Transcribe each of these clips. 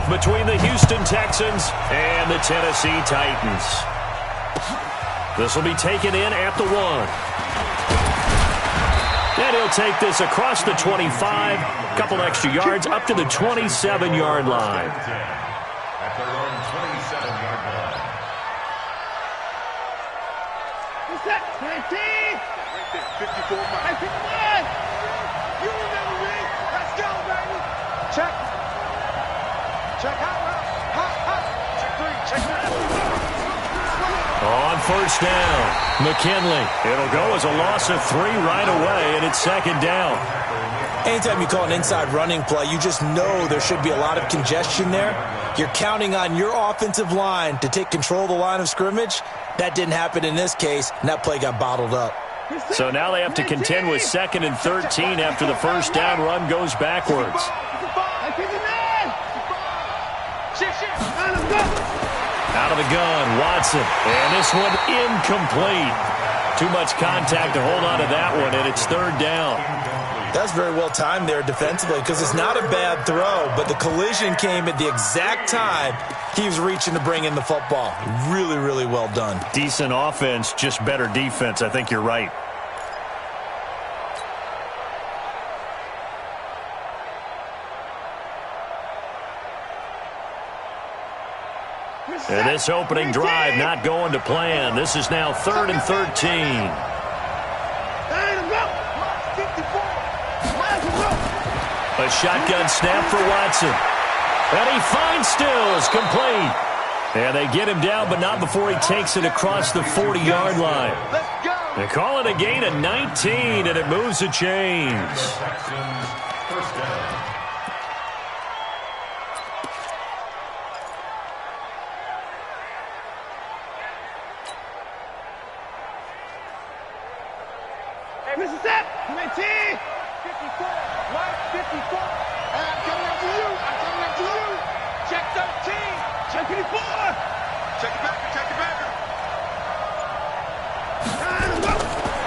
between the Houston Texans and the Tennessee Titans. This will be taken in at the 1. And he'll take this across the 25, a couple extra yards, up to the 27-yard line. At their own 27-yard line. What's that? 19! 54 miles. 51! You remember me? Let's go, baby! Check. Check out. Check 3. Check 9. On first down, McKinley. It'll go as a loss of 3 right away, and it's second down. Anytime you call an inside running play, you just know there should be a lot of congestion there. You're counting on your offensive line to take control of the line of scrimmage. That didn't happen in this case, and that play got bottled up. So now they have to contend with 2nd and 13 after the first down run goes backwards. Out of the gun, Watson. And this one incomplete. Too much contact to hold on to that one, and it's 3rd down. That's very well timed there defensively because it's not a bad throw, but the collision came at the exact time he was reaching to bring in the football. Really, really well done. Decent offense, just better defense. I think you're right. And this opening drive not going to plan. This is now 3rd and 13. A shotgun snap for Watson. And he finds Stills, complete. And they get him down, but not before he takes it across the 40-yard line. They call it a gain of 19, and it moves the chains.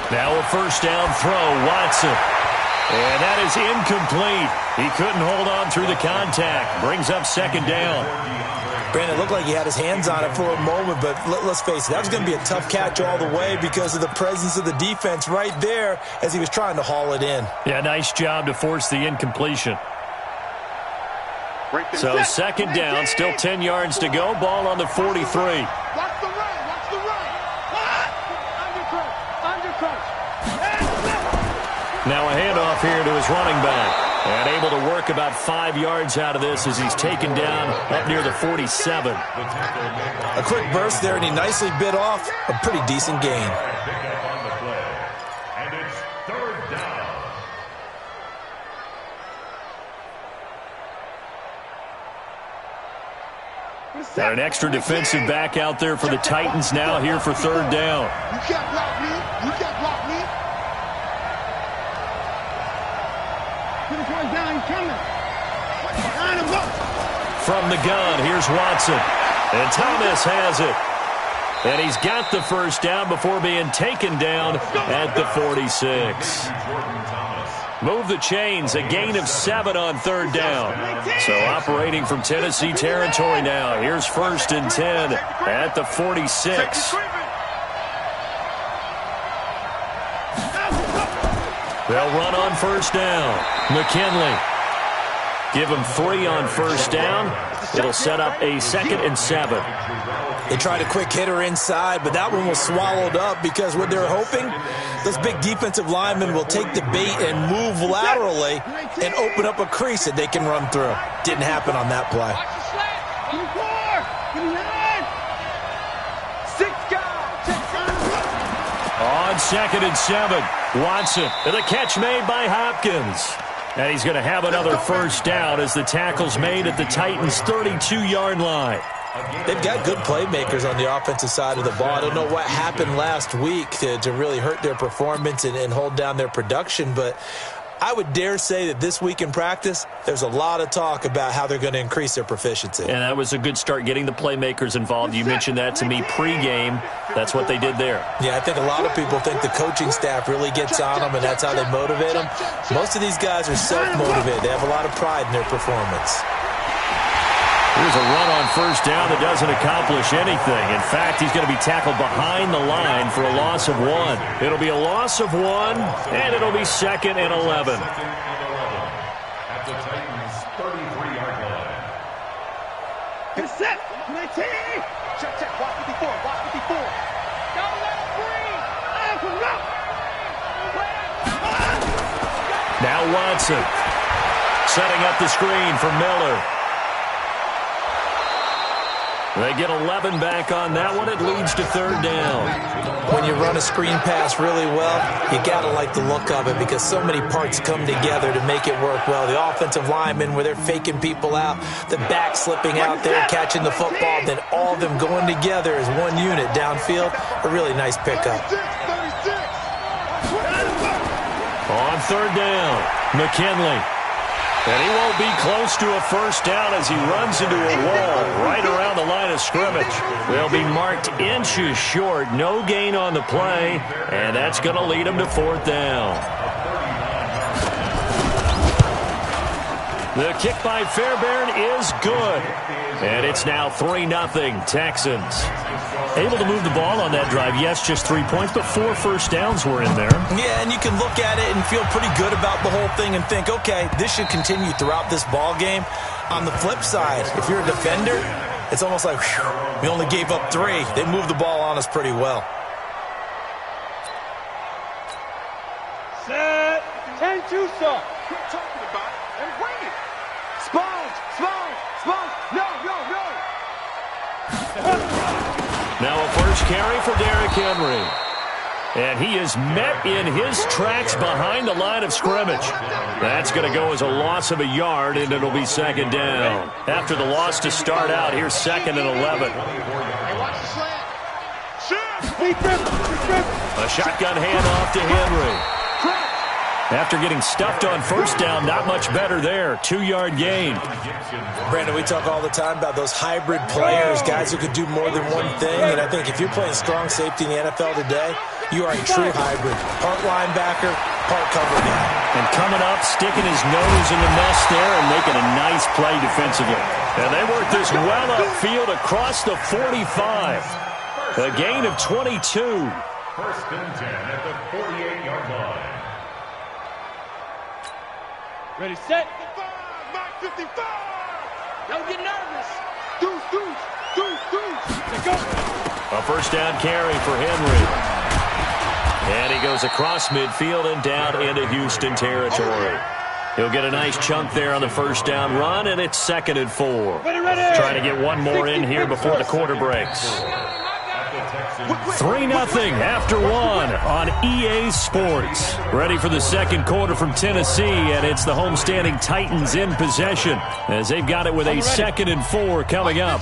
Now a first down throw, Watson. And that is incomplete. He couldn't hold on through the contact. Brings up 2nd down. Brandon, it looked like he had his hands on it for a moment, but let's face it, that was going to be a tough catch all the way because of the presence of the defense right there as he was trying to haul it in. Yeah, nice job to force the incompletion. So 2nd down, still 10 yards to go. Ball on the 43. Now a handoff here to his running back. And able to work about 5 yards out of this as he's taken down up near the 47. A quick burst there, and he nicely bit off a pretty decent gain. And it's 3rd down. Got an extra defensive back out there for the Titans now here for 3rd down. You can't block me. You can't block me. Down, coming. From the gun, here's Watson. And Thomas has it. And he's got the first down before being taken down at the 46. Move the chains, a gain of 7 on 3rd down. So operating from Tennessee territory now. Here's 1st and 10 at the 46. They'll run on first down. McKinley. Give him 3 on first down. It'll set up a 2nd and 7. They tried a quick hitter inside, but that one was swallowed up because what they're hoping, those big defensive linemen will take the bait and move laterally and open up a crease that they can run through. Didn't happen on that play. On 2nd and 7, Watson. And the catch made by Hopkins. And he's going to have another first down as the tackle's made at the Titans' 32-yard line. They've got good playmakers on the offensive side of the ball. I don't know what happened last week to really hurt their performance and hold down their production, but I would dare say that this week in practice, there's a lot of talk about how they're going to increase their proficiency. And that was a good start getting the playmakers involved. You mentioned that to me pregame. That's what they did there. Yeah, I think a lot of people think the coaching staff really gets on them, and that's how they motivate them. Most of these guys are self-motivated. They have a lot of pride in their performance. Here's a run on first down that doesn't accomplish anything. In fact, he's going to be tackled behind the line for a loss of 1. It'll be a loss of 1, and it'll be 2nd and 11. At the Titans' 33-yard line. Get set. 19. Check. Watch 54. Watch 54. Don't let him breathe. Now Watson setting up the screen for Miller. They get 11 back on that one. It leads to 3rd down. When you run a screen pass really well, you got to like the look of it because so many parts come together to make it work well. The offensive linemen, where they're faking people out, the back slipping out there, catching the football, then all of them going together as one unit downfield. A really nice pickup. On 3rd down, McKinley. And he won't be close to a first down as he runs into a wall right around the line of scrimmage. They'll be marked inches short. No gain on the play, and that's going to lead him to 4th down. The kick by Fairbairn is good. And it's now 3-0 Texans. Able to move the ball on that drive. Yes, just 3 points, but 4 first downs were in there. Yeah, and you can look at it and feel pretty good about the whole thing and think, okay, this should continue throughout this ball game. On the flip side, if you're a defender, it's almost like, whew, we only gave up 3. They moved the ball on us pretty well. Set. 10-2, sir. Quit talking about it and bring it. Sponge. No. Now a first carry for Derrick Henry. And he is met in his tracks behind the line of scrimmage. That's going to go as a loss of a yard, and it'll be 2nd down. After the loss to start out, here's 2nd and 11. A shotgun handoff to Henry. After getting stuffed on first down, not much better there. 2-yard gain. Brandon, we talk all the time about those hybrid players, guys who could do more than one thing. And I think if you're playing strong safety in the NFL today, you are a true hybrid. Part linebacker, part cover guy. And coming up, sticking his nose in the mess there and making a nice play defensively. And they work this well upfield across the 45. A gain of 22. 1st and 10 at the 48-yard line. Ready, set. 55. Don't get nervous. Deuce. Let's go. A first down carry for Henry. And he goes across midfield and down into Houston territory. He'll get a nice chunk there on the first down run, and it's 2nd and 4. Trying to get one more in here before the quarter breaks. 3-0 after 1 on EA Sports. Ready for the second quarter from Tennessee, and it's the homestanding Titans in possession as they've got it with a 2nd and 4 coming up.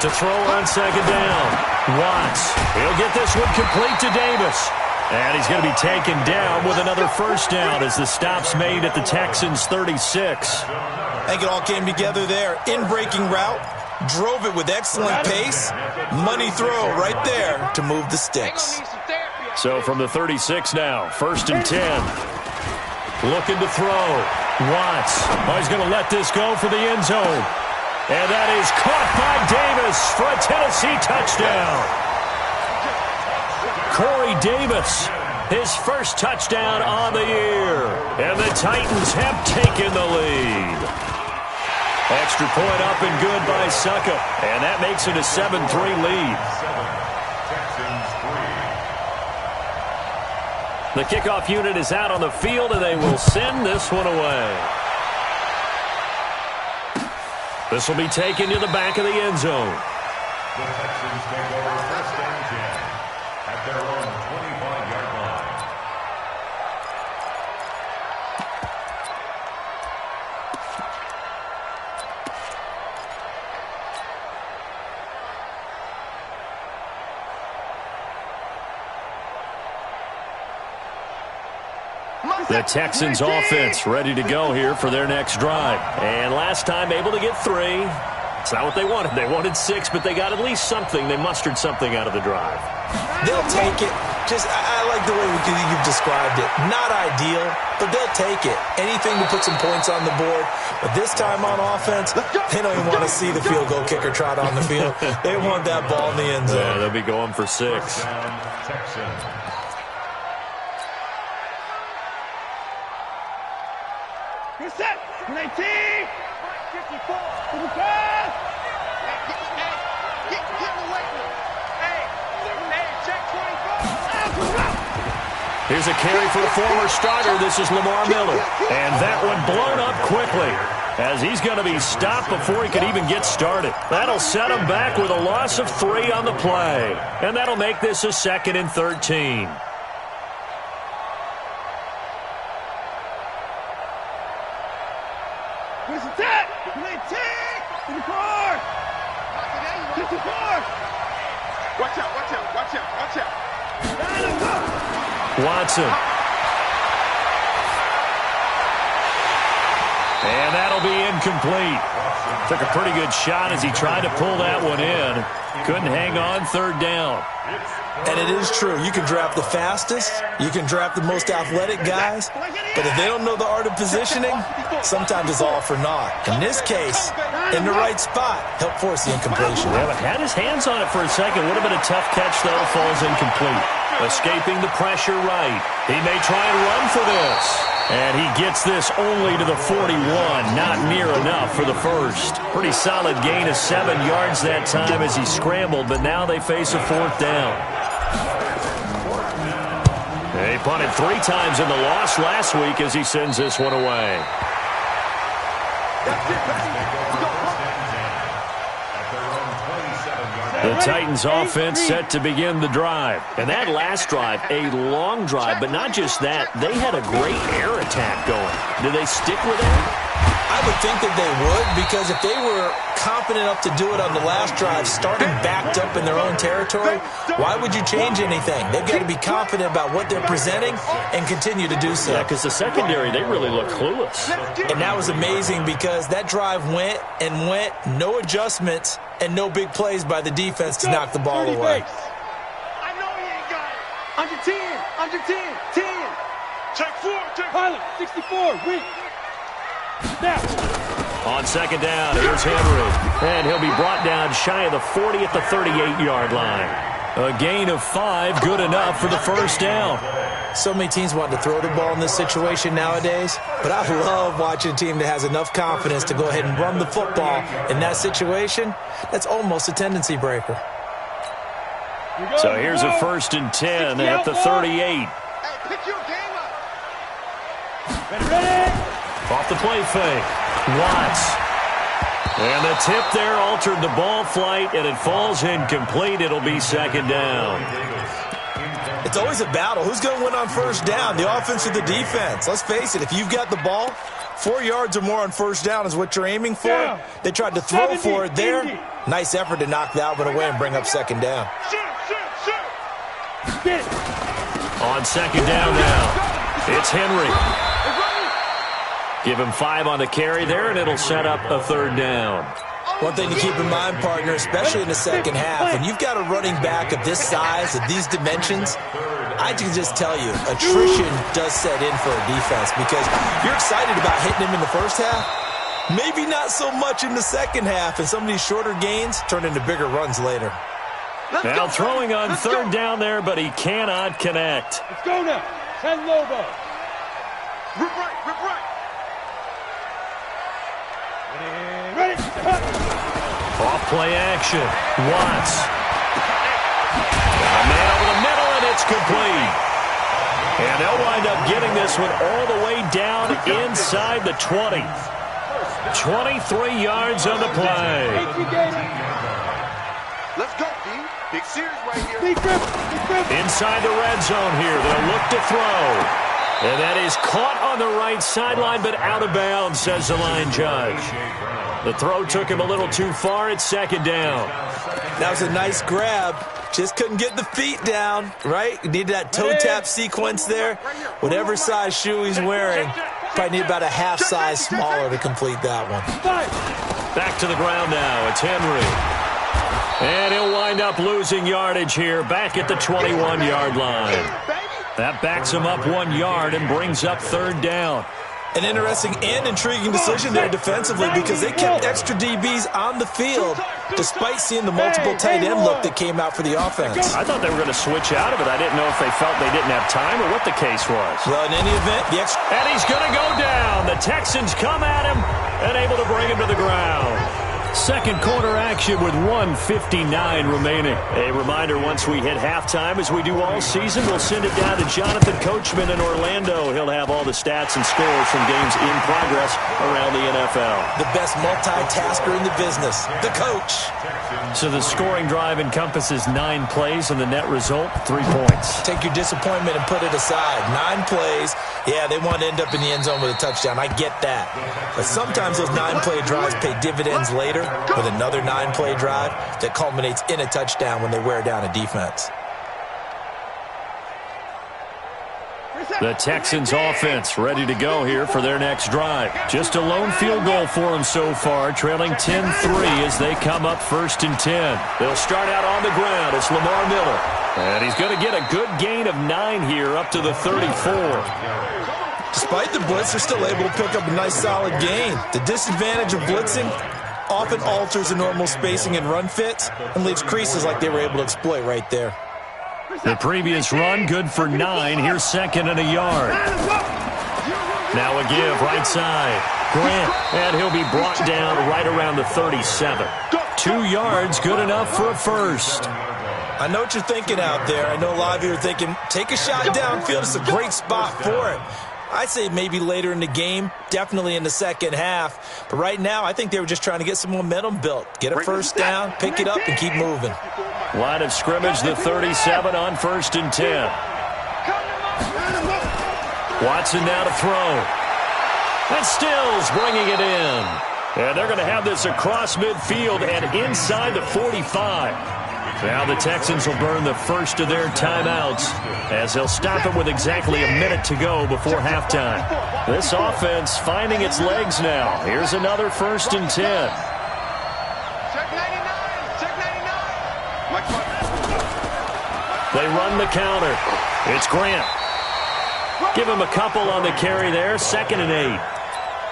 To throw on 2nd down. Watts. He'll get this one complete to Davis. And he's going to be taken down with another first down as the stop's made at the Texans' 36. I think it all came together there. In-breaking route, drove it with excellent pace. Money throw right there to move the sticks. So from the 36 now, 1st and 10. Looking to throw. Watts. Oh, he's going to let this go for the end zone. And that is caught by Davis for a Tennessee touchdown. Corey Davis, his first touchdown on the year. And the Titans have taken the lead. Extra point up and good by Suckup. And that makes it a 7-3 lead. The kickoff unit is out on the field, and they will send this one away. This will be taken to the back of the end zone. The Texans take over 1st and 10 at their own 25-yard line. The Texans offense ready to go here for their next drive. And last time able to get 3. It's not what they wanted. They wanted 6, but they got at least something. They mustered something out of the drive. They'll take it. I like the way you've described it. Not ideal, but they'll take it. Anything to put some points on the board. But this time on offense, they don't even want to see the field goal kicker trot on the field. They want that ball in the end zone. Yeah, they'll be going for 6. Get set. 19. 54. To the pass. Get away from him. Hey, check 24. Here's a carry for the former starter. This is Lamar Miller. And that one blown up quickly as he's going to be stopped before he could even get started. That'll set him back with a loss of 3 on the play. And that'll make this a 2nd and 13. Here's the tap. 19. To the car. Get the car. Watch out, watch out, watch out, watch out. Watson. And that'll be incomplete. Took a pretty good shot as he tried to pull that one in. Couldn't hang on 3rd down. And it is true. You can draft the fastest. You can draft the most athletic guys. But if they don't know the art of positioning, sometimes it's all for naught. In this case, in the right spot, help force the incompletion. Yeah, but had his hands on it for a second. Would have been a tough catch, though. Falls incomplete. Escaping the pressure right. He may try and run for this. And he gets this only to the 41. Not near enough for the first. Pretty solid gain of 7 yards that time as he scrambled, but now they face a 4th down. They punted 3 times in the loss last week as he sends this one away. The Titans offense set to begin the drive. And that last drive, a long drive, but not just that. They had a great air attack going. Do they stick with that? I would think that they would, because if they were confident enough to do it on the last drive, starting backed up in their own territory, why would you change anything? They've got to be confident about what they're presenting and continue to do so. Yeah, because the secondary, they really look clueless. And that was amazing because that drive went and went, no adjustments and no big plays by the defense to knock the ball away. I know he ain't got it. Under 10, 10. Check 4, check. Pilot, 64, weak. Now. On 2nd down, here's Henry. And he'll be brought down shy of the 40 at the 38-yard line. A gain of 5, good enough for the 1st down. So many teams want to throw the ball in this situation nowadays, but I love watching a team that has enough confidence to go ahead and run the football in that situation. That's almost a tendency breaker. So here's a 1st and 10 at the 38. Hey, pick your game up. Ready? Off the play fake. Watts. And the tip there altered the ball flight, and it falls incomplete. It'll be 2nd down. It's always a battle. Who's going to win on 1st down, the offense or the defense? Let's face it, if you've got the ball, 4 yards or more on 1st down is what you're aiming for. They tried to throw for it there. Nice effort to knock that one away and bring up 2nd down. On 2nd down now, it's Henry. Give him 5 on the carry there, and it'll set up a 3rd down. One thing to keep in mind, partner, especially in the second half, when you've got a running back of this size, of these dimensions, I can just tell you, attrition does set in for a defense because you're excited about hitting him in the first half. Maybe not so much in the second half, and some of these shorter gains turn into bigger runs later. Now throwing on 3rd down there, but he cannot connect. Let's go now. 10 Lobo. Rip right. Ready. Off play action. Watts. A man over the middle, and it's complete. And they'll wind up getting this one all the way down inside the 20. 23 yards on the play. Let's go, D. Big series right here. Inside the red zone here. They'll look to throw. And that is caught on the right sideline, but out of bounds, says the line judge. The throw took him a little too far. It's 2nd down. That was a nice grab. Just couldn't get the feet down, right? You need that toe tap sequence there. Whatever size shoe he's wearing, probably need about a half size smaller to complete that one. Back to the ground now. It's Henry. And he'll wind up losing yardage here back at the 21-yard line. That backs him up 1 yard and brings up 3rd down. An interesting and intriguing decision there defensively because they kept extra DBs on the field despite seeing the multiple tight end look that came out for the offense. I thought they were going to switch out of it. I didn't know if they felt they didn't have time or what the case was. Well, in any event, and he's going to go down. The Texans come at him and able to bring him to the ground. Second quarter action with 1:59 remaining. A reminder, once we hit halftime, as we do all season, we'll send it down to Jonathan Coachman in Orlando. He'll have all the stats and scores from games in progress around the NFL. The best multitasker in the business, the coach. So the scoring drive encompasses 9 plays, and the net result, 3 points. Take your disappointment and put it aside. 9 plays. Yeah, they want to end up in the end zone with a touchdown. I get that. But sometimes those 9-play drives pay dividends later with another 9-play drive that culminates in a touchdown when they wear down a defense. The Texans offense ready to go here for their next drive. Just a lone field goal for them so far, trailing 10-3 as they come up 1st and 10. They'll start out on the ground. It's Lamar Miller. And he's going to get a good gain of 9 here up to the 34. Despite the blitz, they're still able to pick up a nice solid gain. The disadvantage of blitzing often alters the normal spacing and run fits and leaves creases like they were able to exploit right there. The previous run, good for 9. Here's 2nd and a yard. Now a give, right side. Grant, and he'll be brought down right around the 37. 2 yards, good enough for a first. I know what you're thinking out there. I know a lot of you are thinking, take a shot downfield. It's a great spot for it. I'd say maybe later in the game, definitely in the second half. But right now, I think they were just trying to get some momentum built. Get a first down, pick it up, and keep moving. Line of scrimmage, the 37 on 1st and 10. Watson now to throw. And Stills bringing it in. And they're going to have this across midfield and inside the 45. Now the Texans will burn the first of their timeouts as they'll stop it with exactly a minute to go before halftime. This offense finding its legs now. Here's another 1st and 10. They run the counter. It's Grant. Give him a couple on the carry there. 2nd and 8.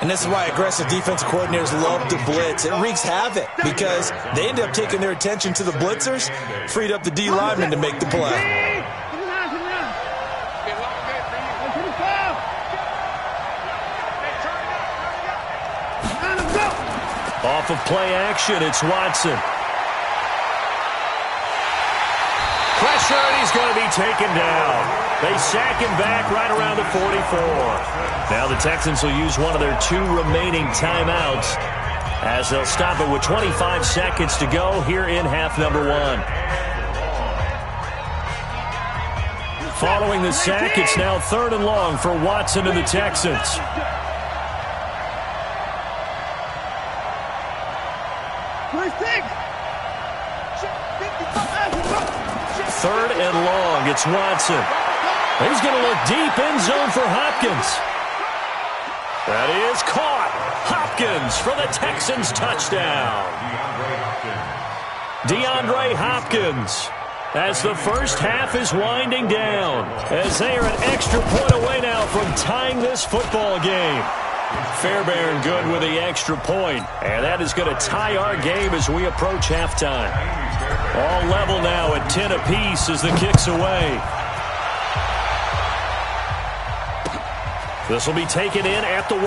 And this is why aggressive defensive coordinators love to blitz. It wreaks havoc because they end up taking their attention to the blitzers, freed up the D lineman to make the play. Off of play action, it's Watson. Pressure, and he's going to be taken down. They sack him back right around the 44. Now the Texans will use one of their 2 remaining timeouts as they'll stop it with 25 seconds to go here in half number 1. Following the sack, it's now 3rd and long for Watson and the Texans. Third and long, it's Watson. He's going to look deep, end zone for Hopkins. That is caught. Hopkins for the Texans touchdown. DeAndre Hopkins as the first half is winding down as they are an extra point away now from tying this football game. Fairbairn good with the extra point, and that is going to tie our game as we approach halftime. All level now at 10 apiece as the kick's away. This will be taken in at the 1.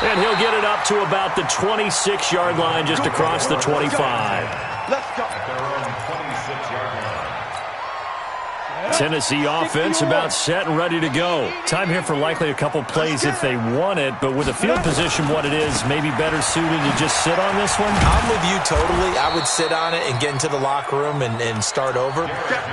And he'll get it up to about the 26-yard line just across the 25. Let's go. Tennessee offense about set and ready to go. Time here for likely a couple plays if they want it, but with the field position what it is, maybe better suited to just sit on this one? I'm with you totally. I would sit on it and get into the locker room and start over.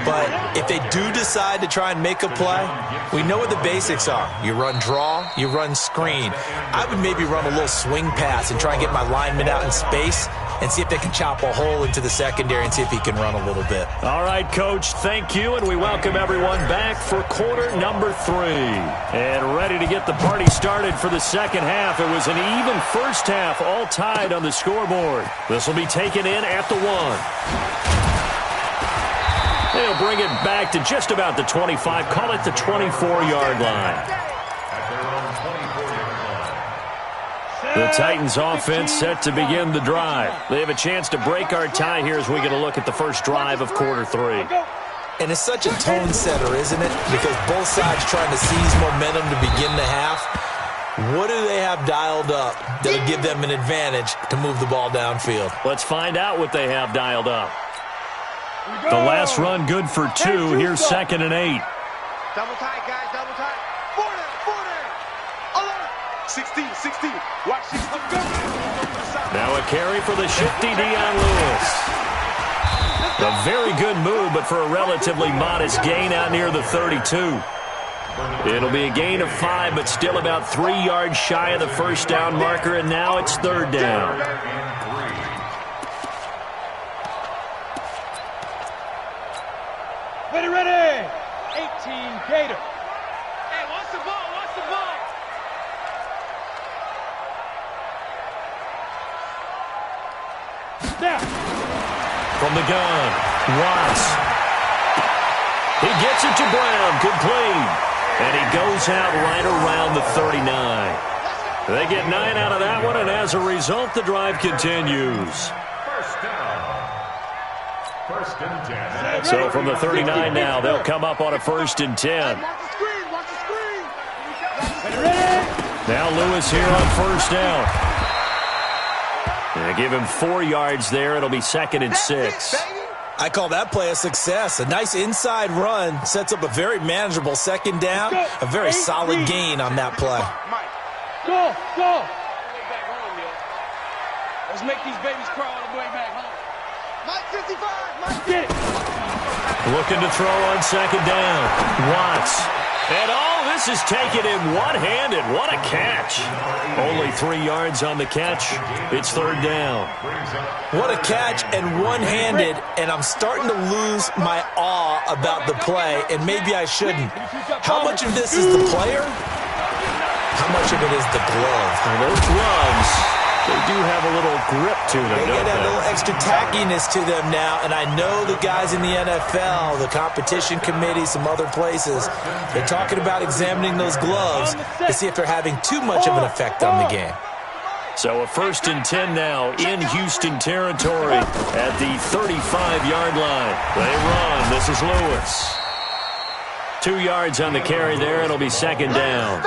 But if they do decide to try and make a play, we know what the basics are. You run draw, you run screen. I would maybe run a little swing pass and try and get my lineman out in space and see if they can chop a hole into the secondary and see if he can run a little bit. All right, Coach, thank you, and we welcome everyone back for quarter number 3. And ready to get the party started for the second half. It was an even first half, all tied on the scoreboard. This will be taken in at the 1. They'll bring it back to just about the 25, call it the 24-yard line. The Titans offense set to begin the drive. They have a chance to break our tie here as we get a look at the first drive of quarter 3. And it's such a tone setter, isn't it? Because both sides trying to seize momentum to begin the half. What do they have dialed up that'll give them an advantage to move the ball downfield? Let's find out what they have dialed up. The last run good for 2. Here's 2nd and 8. Double tight, guys, double tight. 40, 16, 16. Watch 16. Now a carry for the shifty Dion Lewis. A very good move, but for a relatively modest gain out near the 32. It'll be a gain of 5, but still about 3 yards shy of the first down marker, and now it's 3rd down. Ready. 18 Gator. Hey, watch the ball, watch the ball. Snap. From the gun, Watts. He gets it to Brown, complete. And he goes out right around the 39. They get 9 out of that one, and as a result, the drive continues. First and 10. So from the 39 now, they'll come up on a 1st and 10. Now Lewis here on 1st down. They give him 4 yards there. It'll be 2nd and 6. I call that play a success. A nice inside run sets up a very manageable 2nd down. A very solid gain on that play. Go. Let's make these babies crawl all the way back home. Mike 55, Mike. Get it. Looking to throw on 2nd down. Watts. And this is taken in one-handed. What a catch. Only 3 yards on the catch. It's 3rd down. What a catch and one-handed, and I'm starting to lose my awe about the play, and maybe I shouldn't. How much of this is the player? How much of it is the glove? And those gloves, they do have a little grip to them, They don't get a they? little extra tackiness to them now, and I know the guys in the NFL, the competition committee, some other places, they're talking about examining those gloves to see if they're having too much of an effect on the game. So a 1st and 10 now in Houston territory at the 35-yard line. They run. This is Lewis. 2 yards on the carry there. It'll be 2nd down.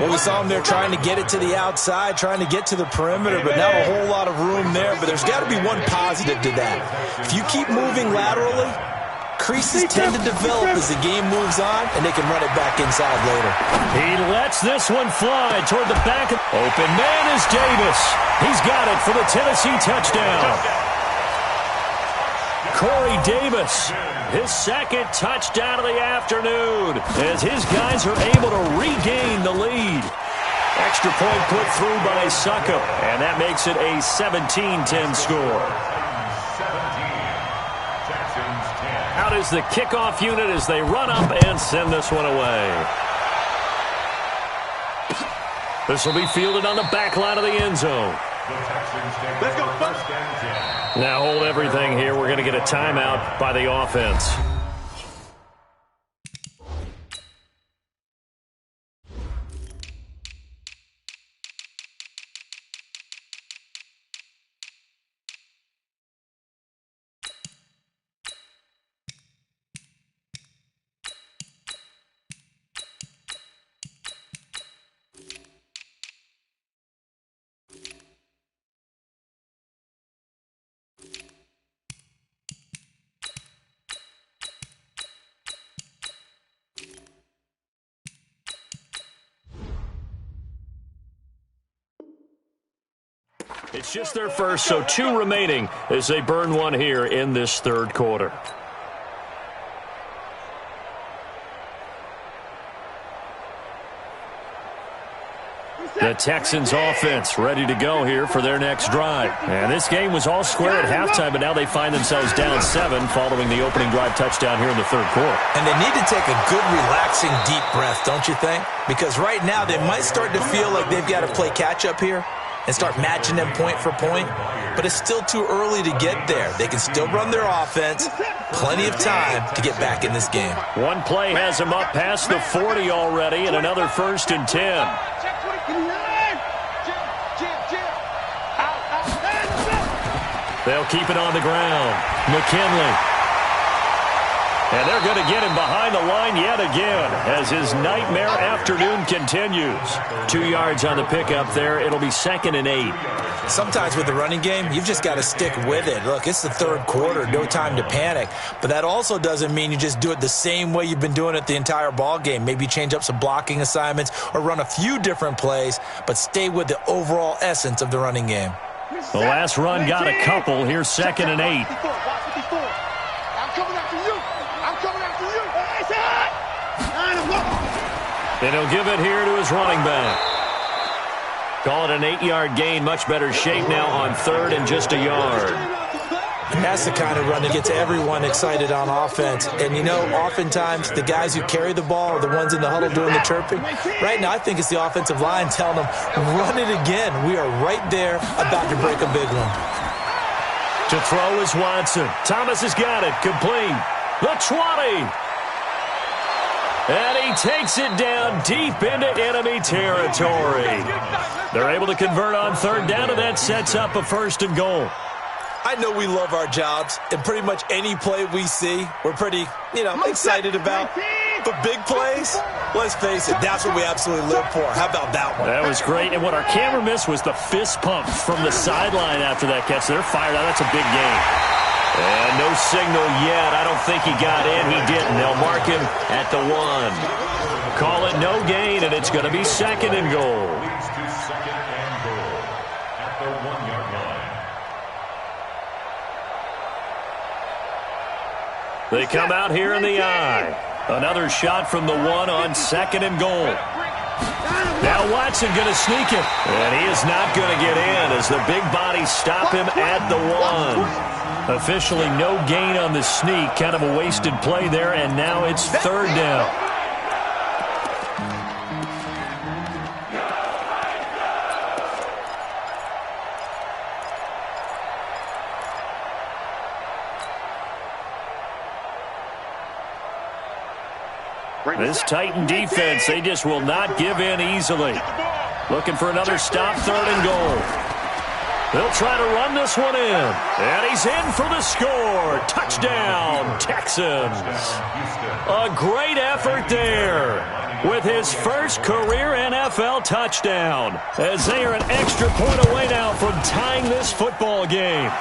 Well, we saw him there trying to get it to the outside, trying to get to the perimeter, but not a whole lot of room there. But there's got to be one positive to that. If you keep moving laterally, creases tend to develop as the game moves on, and they can run it back inside later. He lets this one fly toward the back. Open man is Davis. He's got it for the Tennessee touchdown. Corey Davis, his 2nd touchdown of the afternoon, as his guys are able to regain the lead. Extra point put through by Suckup, and that makes it a 17-10 score. Out is the kickoff unit as they run up and send this one away. This will be fielded on the back line of the end zone. Let's go. Now hold everything here. We're going to get a timeout by the offense. It's just their first, so 2 remaining as they burn one here in this 3rd quarter. The Texans offense ready to go here for their next drive. And this game was all square at halftime, but now they find themselves down 7 following the opening drive touchdown here in the third quarter. And they need to take a good, relaxing, deep breath, don't you think? Because right now they might start to feel like they've got to play catch-up here and start matching them point for point. But it's still too early to get there. They can still run their offense. Plenty of time to get back in this game. One play has them up past the 40 already, and another 1st and 10. They'll keep it on the ground. McKinley. And they're going to get him behind the line yet again as his nightmare afternoon continues. 2 yards on the pickup there. It'll be 2nd and 8. Sometimes with the running game, you've just got to stick with it. Look, it's the third quarter, no time to panic. But that also doesn't mean you just do it the same way you've been doing it the entire ball game. Maybe change up some blocking assignments or run a few different plays, but stay with the overall essence of the running game. The last run got a couple. Here's 2nd and 8. And he'll give it here to his running back. Call it an 8-yard gain. Much better shape now on 3rd and just a yard. That's the kind of run that gets everyone excited on offense. And, you know, oftentimes the guys who carry the ball are the ones in the huddle doing the chirping. Right now, I think it's the offensive line telling them, run it again. We are right there about to break a big one. To throw is Watson. Thomas has got it. Complete. The 20. And he takes it down deep into enemy territory. They're able to convert on 3rd down, and that sets up a 1st and goal. I know we love our jobs, and pretty much any play we see, we're pretty, excited about. But big plays, let's face it, that's what we absolutely live for. How about that one? That was great, and what our camera missed was the fist pump from the sideline after that catch. They're fired out. That's a big game. And no signal yet. I don't think he got in. He didn't. They'll mark him at the 1. Call it no gain, and it's going to be 2nd and goal. They come out here in the eye. Another shot from the 1 on 2nd and goal. Now Watson going to sneak it. And he is not going to get in as the big bodies stop him at the 1. Officially no gain on the sneak. Kind of a wasted play there, and now it's 3rd down. This Titan defense, they just will not give in easily. Looking for another stop, 3rd and goal. They'll try to run this one in. And he's in for the score. Touchdown, Texans. A great effort there with his first career NFL touchdown, as they are an extra point away now from tying this football game.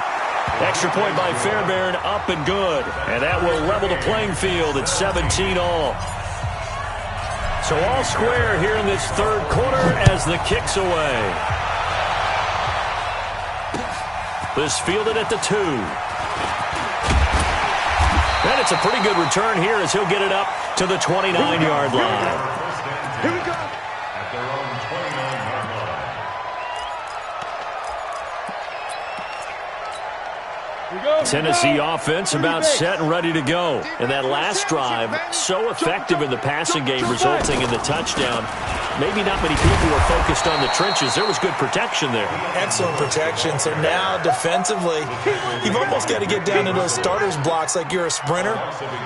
Extra point by Fairbairn, up and good. And that will level the playing field at 17 all. So all square here in this third quarter as the kick's away. This fielded at the 2. And it's a pretty good return here as he'll get it up to the 29-yard line. Here we go. At their own 29-yard line. Tennessee offense about set and ready to go. And that last drive, so effective in the passing game, resulting in the touchdown. Maybe not many people were focused on the trenches. There was good protection there. Excellent protection. So now defensively, you've almost got to get down to those starters blocks like you're a sprinter.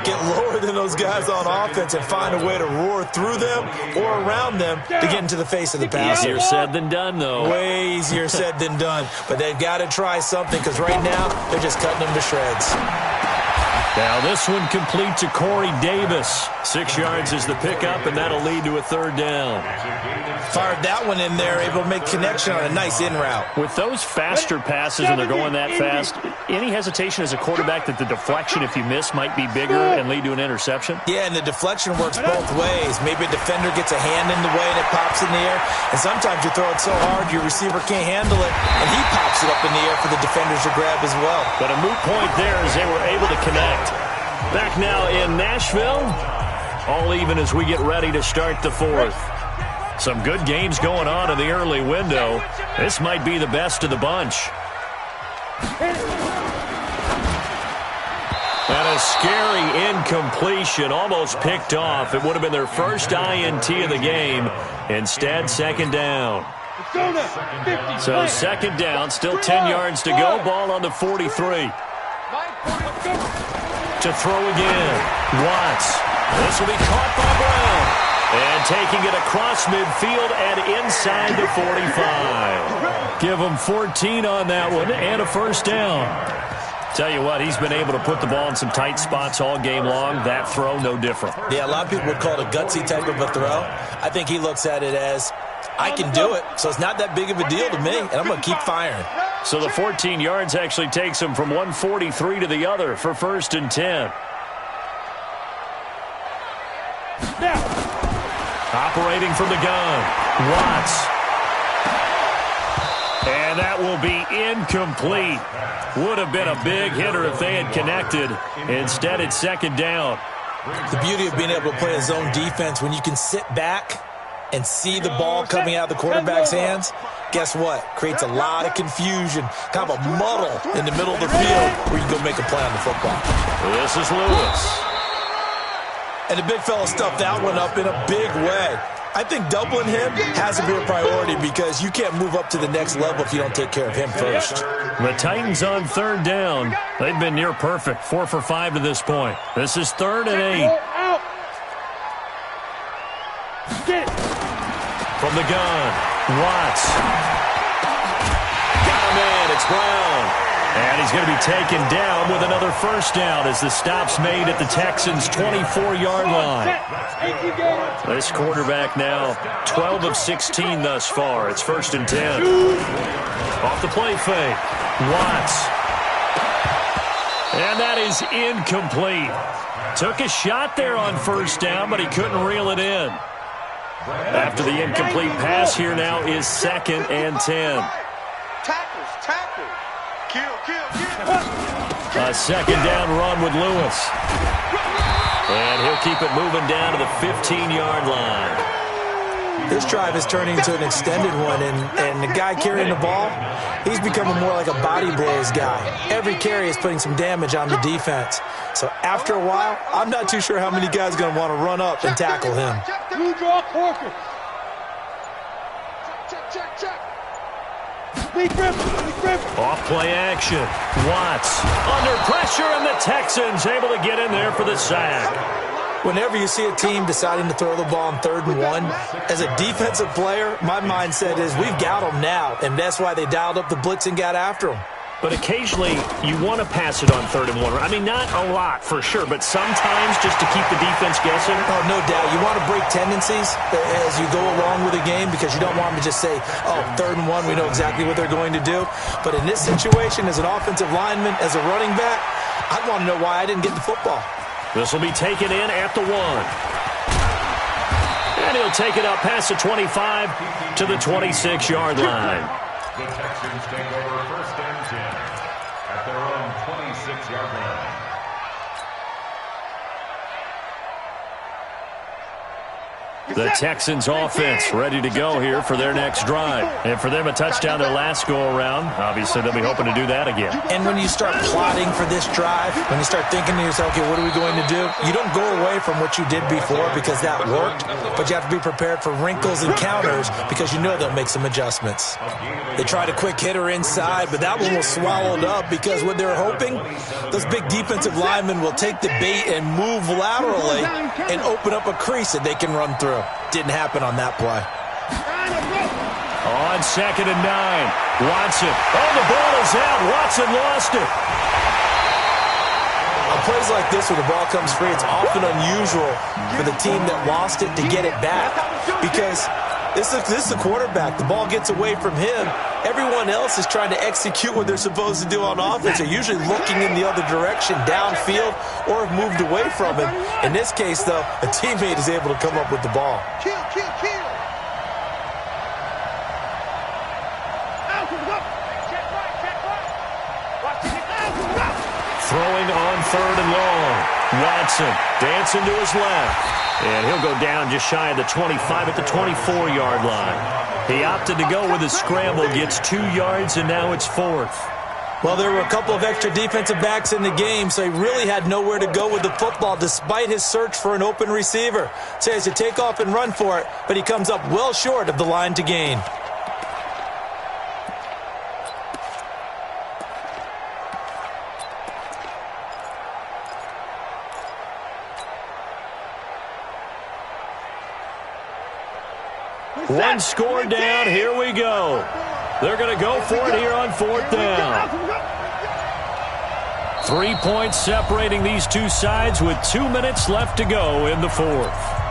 Get lower than those guys on offense and find a way to roar through them or around them to get into the face of the passer. Easier said than done, though. Way easier said than done. But they've got to try something because right now they're just cutting them to shreds. Now this one complete to Corey Davis. 6 yards is the pickup, and that'll lead to a third down. Fired that one in there, able to make connection on a nice in route. With those faster passes and they're going that fast, any hesitation as a quarterback that the deflection, if you miss, might be bigger and lead to an interception? Yeah, and the deflection works both ways. Maybe a defender gets a hand in the way and it pops in the air, and sometimes you throw it so hard your receiver can't handle it, and he pops it up in the air for the defenders to grab as well. But a moot point there as they were able to connect. Back now in Nashville, all even as we get ready to start the fourth. Some good games going on in the early window. This might be the best of the bunch. And a scary incompletion, almost picked off. It would have been their first INT of the game. Instead, second down. So second down, still 10 yards to go. Ball on the 43. To throw again. Watts. This will be caught by Brown. And taking it across midfield and inside the 45. Give him 14 on that one and a first down. Tell you what, he's been able to put the ball in some tight spots all game long. That throw, no different. Yeah, a lot of people would call it a gutsy type of a throw. I think he looks at it as, I can do it, so it's not that big of a deal to me, and I'm going to keep firing. So the 14 yards actually takes him from 143 to the other for 1st and 10. Operating from the gun, Watts. And that will be incomplete. Would have been a big hitter if they had connected. Instead, it's second down. The beauty of being able to play a zone defense when you can sit back and see the ball coming out of the quarterback's hands, guess what? Creates a lot of confusion, kind of a muddle in the middle of the field where you can go make a play on the football. This is Lewis. And the big fella stuffed that one up in a big way. I think doubling him has to be a priority because you can't move up to the next level if you don't take care of him first. The Titans on third down. They've been near perfect, 4 for 5 to this point. This is 3rd and 8. From the gun, Watts. Got him in, it's Brown. And he's going to be taken down with another first down as the stop's made at the Texans' 24-yard line. This quarterback now 12 of 16 thus far. It's 1st and 10. Off the play fake, Watts. And that is incomplete. Took a shot there on first down, but he couldn't reel it in. After the incomplete pass, here now is 2nd and 10. Tackle. A second down run with Lewis. And he'll keep it moving down to the 15-yard line. This drive is turning into an extended one, and the guy carrying the ball, he's becoming more like a body blows guy. Every carry is putting some damage on the defense. So after a while, I'm not too sure how many guys are going to want to run up and tackle him. Off play action. Watts under pressure, and the Texans able to get in there for the sack. Whenever you see a team deciding to throw the ball on 3rd and 1, as a defensive player, my mindset is we've got them now, and that's why they dialed up the blitz and got after them. But occasionally, you want to pass it on 3rd and 1. I mean, not a lot for sure, but sometimes just to keep the defense guessing. Oh, no doubt. You want to break tendencies as you go along with a game because you don't want them to just say, oh, 3rd and 1, we know exactly what they're going to do. But in this situation, as an offensive lineman, as a running back, I'd want to know why I didn't get the football. This will be taken in at the 1. And he'll take it up past the 25 to the 26-yard line. The Texans take over 1st and 10 at their own 26-yard line. The Texans offense ready to go here for their next drive. And for them, a touchdown their last go-around. Obviously, they'll be hoping to do that again. And when you start plotting for this drive, when you start thinking to yourself, okay, what are we going to do? You don't go away from what you did before because that worked, but you have to be prepared for wrinkles and counters because you know they'll make some adjustments. They tried a quick hitter inside, but that one was swallowed up because what they were hoping, those big defensive linemen will take the bait and move laterally and open up a crease that they can run through. Didn't happen on that play. On 2nd and 9, Watson. Oh, the ball is out. Watson lost it. On plays like this where the ball comes free, it's often unusual for the team that lost it to get it back because this is the quarterback. The ball gets away from him. Everyone else is trying to execute what they're supposed to do on offense. They're usually looking in the other direction, downfield, or have moved away from him. In this case, though, a teammate is able to come up with the ball. Throwing on 3rd and long. Watson dancing to his left. And he'll go down just shy of the 25 at the 24-yard line. He opted to go with his scramble, gets 2 yards, and now it's 4th. Well, there were a couple of extra defensive backs in the game, so he really had nowhere to go with the football despite his search for an open receiver. So he has to take off and run for it, but he comes up well short of the line to gain. One score down. Here we go. They're going to go for it here on 4th down. 3 points separating these two sides with 2 minutes left to go in the 4th.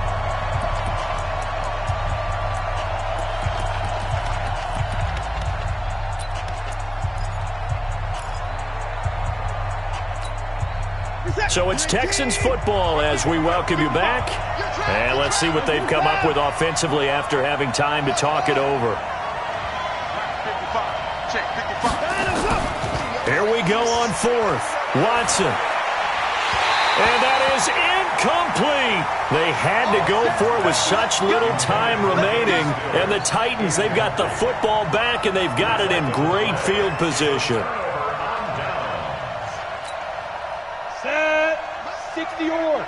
So it's Texans football as we welcome you back. And let's see what they've come up with offensively after having time to talk it over. Here we go on 4th. Watson. And that is incomplete. They had to go for it with such little time remaining. And the Titans, they've got the football back, and they've got it in great field position. Set. 60-or.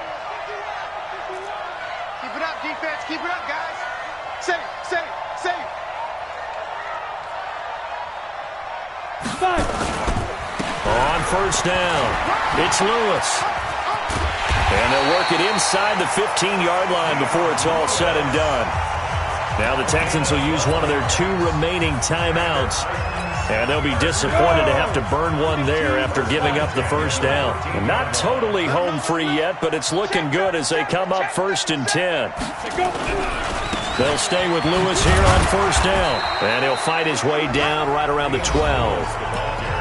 Keep it up, defense. Keep it up, guys. Save. On 1st down, it's Lewis. And they'll work it inside the 15-yard line before it's all said and done. Now the Texans will use one of their 2 remaining timeouts. And they'll be disappointed to have to burn one there after giving up the 1st down. Not totally home free yet, but it's looking good as they come up 1st and 10. They'll stay with Lewis here on 1st down. And he'll fight his way down right around the 12.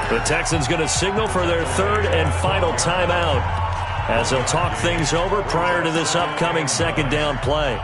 The Texans going to signal for their 3rd and final timeout as they'll talk things over prior to this upcoming 2nd down play.